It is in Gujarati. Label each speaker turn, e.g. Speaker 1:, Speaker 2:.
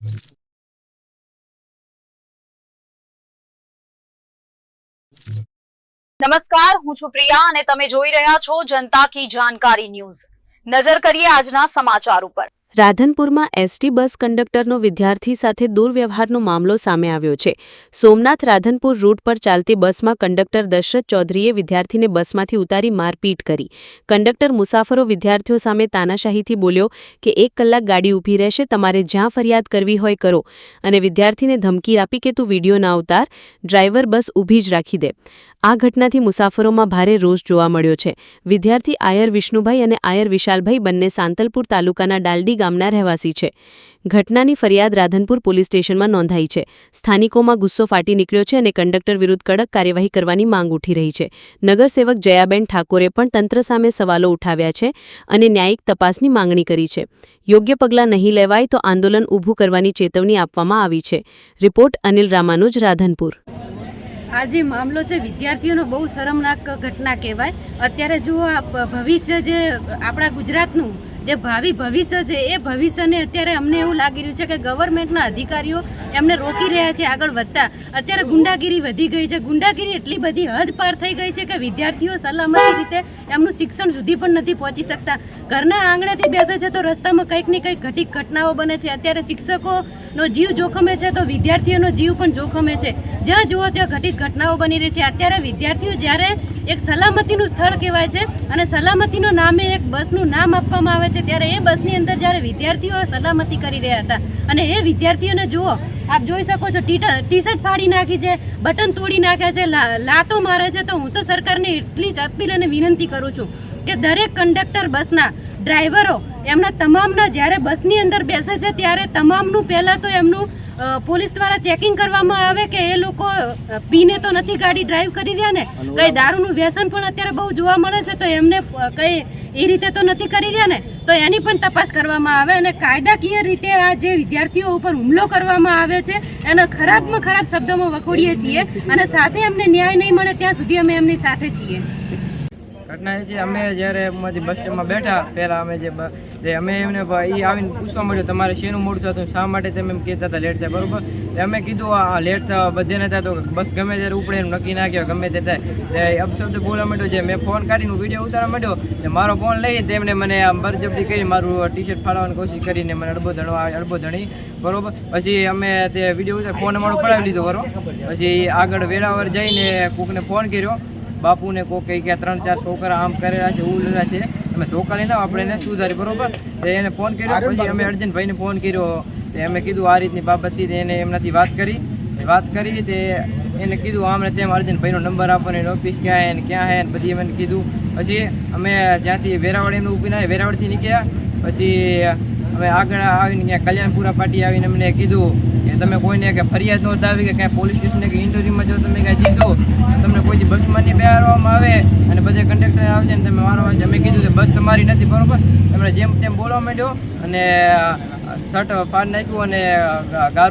Speaker 1: નમસ્કાર, હું છું પ્રિયા અને તમે જોઈ રહ્યા છો જનતા કી જાણકારી ન્યૂઝ। નજર કરીએ આજના સમાચાર ઉપર।
Speaker 2: રાધનપુરમાં એસટી બસ કંડક્ટરનો વિદ્યાર્થી સાથે દુર્વ્યવહારનો મામલો સામે આવ્યો છે। સોમનાથ રાધનપુર રૂટ પર ચાલતી બસમાં કંડક્ટર દશરથ ચૌધરીએ વિદ્યાર્થીને બસમાંથી ઉતારી મારપીટ કરી। કંડક્ટર મુસાફરો વિદ્યાર્થીઓ સામે તાનાશાહીથી બોલ્યો કે 1 કલાક ગાડી ઊભી રહેશે, તમારે જ્યાં ફરિયાદ કરવી હોય કરો, અને વિદ્યાર્થીને ધમકી આપી કે તું વિડીયો ના ઉતાર, ડ્રાઈવર બસ ઊભી જ રાખી દે। આ ઘટનાથી મુસાફરોમાં ભારે રોષ જોવા મળ્યો છે। વિદ્યાર્થી આયર વિષ્ણુભાઈ અને આયર વિશાલભાઈ બંને સાંતલપુર તાલુકાના ડાલડી ગામના રહેવાસી છે। ઘટનાની ફરિયાદ રાધનપુર પોલીસ સ્ટેશનમાં નોંધાઈ છે। સ્થાનિકોમાં ગુસ્સો ફાટી નીકળ્યો છે અને કંડક્ટર વિરુદ્ધ કડક કાર્યવાહી કરવાની માંગ ઉઠી રહી છે। નગરસેવક જયાબેન ઠાકોરે પણ તંત્ર સામે સવાલો ઉઠાવ્યા છે અને ન્યાયિક તપાસની માંગણી કરી છે। યોગ્ય પગલાં નહીં લેવાય તો આંદોલન ઊભું કરવાની ચેતવણી આપવામાં આવી છે। રિપોર્ટ અનિલ રામાનુજ, રાધનપુર।
Speaker 3: આ જે મામલો છે વિદ્યાર્થીઓનો બહુ શરમનાક ઘટના કહેવાય। અત્યારે જુઓ, ભવિષ્ય જે આપણા ગુજરાતનું જે ભાવિ ભવિષ્ય છે એ ભવિષ્યને અત્યારે અમને એવું લાગી રહ્યું છે કે ગવર્મેન્ટના અધિકારીઓ એમને રોકી રહ્યા છે આગળ વધતા। અત્યારે ગુંડાગીરી વધી ગઈ છે। ગુંડાગીરી એટલી બધી હદ પાર થઈ ગઈ છે કે વિદ્યાર્થીઓ સલામતી રીતે એમનું શિક્ષણ સુધી પણ નથી પહોંચી શકતા। ઘરના આંગણેથી બેસે છે તો રસ્તામાં કંઈક ને કંઈક ઘટનાઓ બને છે। અત્યારે શિક્ષકોનો જીવ જોખમે છે તો વિદ્યાર્થીઓનો જીવ પણ જોખમે છે। જ્યાં જુઓ ત્યાં ઘટિત ઘટનાઓ બની રહી છે। અત્યારે વિદ્યાર્થીઓ જ્યારે એક સલામતીનું સ્થળ કહેવાય છે અને સલામતીના નામે એક બસનું નામ આપવામાં આવે છે, ત્યારે એ બસની અંદર જ્યારે વિદ્યાર્થીઓ સલામતી કરી રહ્યા હતા અને એ વિદ્યાર્થીઓને જુઓ, આપ જોઈ શકો છો, ટી શર્ટ ફાડી નાખી છે, બટન તોડી નાખ્યા છે, લાતો મારે છે। તો હું તો સરકારને એટલી જ અપીલ અને વિનંતી કરું છું કે દરેક કંડક્ટર, બસના ડ્રાઈવરો એમના તમામના જ્યારે બસની અંદર બેસે છે ત્યારે તમામનું પહેલાં તો એમનું પોલીસ દ્વારા ચેકિંગ કરવામાં આવે કે એ લોકો પીને તો નથી ગાડી ડ્રાઈવ કરી રહ્યા ને, કંઈ દારૂનું વ્યસન પણ અત્યારે બહુ જોવા મળે છે તો એમને કંઈ એ રીતે તો નથી કરી રહ્યા ને, તો એની પણ તપાસ કરવામાં આવે અને કાયદાકીય રીતે આ જે વિદ્યાર્થીઓ ઉપર હુમલો કરવામાં આવે છે એના ખરાબમાં ખરાબ શબ્દોમાં વખોડીએ છીએ અને સાથે અમને ન્યાય નહીં મળે ત્યાં સુધી અમે એમની સાથે છીએ।
Speaker 4: ઘટના એ છે, અમે જ્યારે બસ સ્ટેન્ડમાં બેઠા પહેલાં અમે એમને એ આવીને પૂછવા મળ્યો તમારે શેનું મોડું થતું, શા માટે તમે એમ કહેતા હતા લેટ થાય, બરાબર? અમે કીધું આ લેટ થવા બધે ન થાય તો બસ ગમે ત્યારે ઉપડે એમ નક્કી ના કહેવાય, ગમે તે થાય। અપશબ્દ બોલવા માંડ્યો છે। મેં ફોન કાઢીને વિડીયો ઉતારવા માંડ્યો, મારો ફોન લઈ તેમને મને આમ બરજબરી કરી મારું ટી શર્ટ ફાડવાની કોશિશ કરીને મને અડબો ધણી, બરાબર? પછી અમે તે વિડીયો ઉતાર ફોન અમારો પડાવી લીધો, બરાબર? પછી આગળ વેરાવળ જઈને કોકને ફોન કર્યો, બાપુને કોઈ કહી કે 3-4 છોકરા આમ કરેલા છે, ઉલેલા છે, અમે ધોકા લઈને આપણે એને સુધારી, બરોબર? એને ફોન કર્યો, પછી અમે અર્જુનભાઈને ફોન કર્યો, અમે કીધું આ રીતની બાબત હતી, એને એમનાથી વાત કરી તે એને કીધું આમને તેમ અર્જુનભાઈનો નંબર આપવાનો, એની ઓફિસ ક્યાં હે બધી એમને કીધું। પછી અમે જ્યાંથી વેરાવળ એમને ઊભી ના વેરાવળથી નીકળ્યા, પછી અમે આગળ આવીને ત્યાં કલ્યાણપુરા પાટી આવીને અમને કીધું કે તમે કોઈને કે ફરિયાદ નોંધાવી કે ક્યાંય પોલીસ સ્ટેશને કે ઇન્ટરવ્યુમાં જો તમે કાંઈ જીધું તમને કોઈ બસમાં નહીં બેહારવામાં આવે અને બધે કંડક્ટર આવશે ને તમે મારવા, અમે કીધું કે બસ તમારી નથી, બરોબર? એમણે જેમ તેમ બોલવા માંડ્યો અને શર્ટ ફાડી નાખ્યું અને ગારું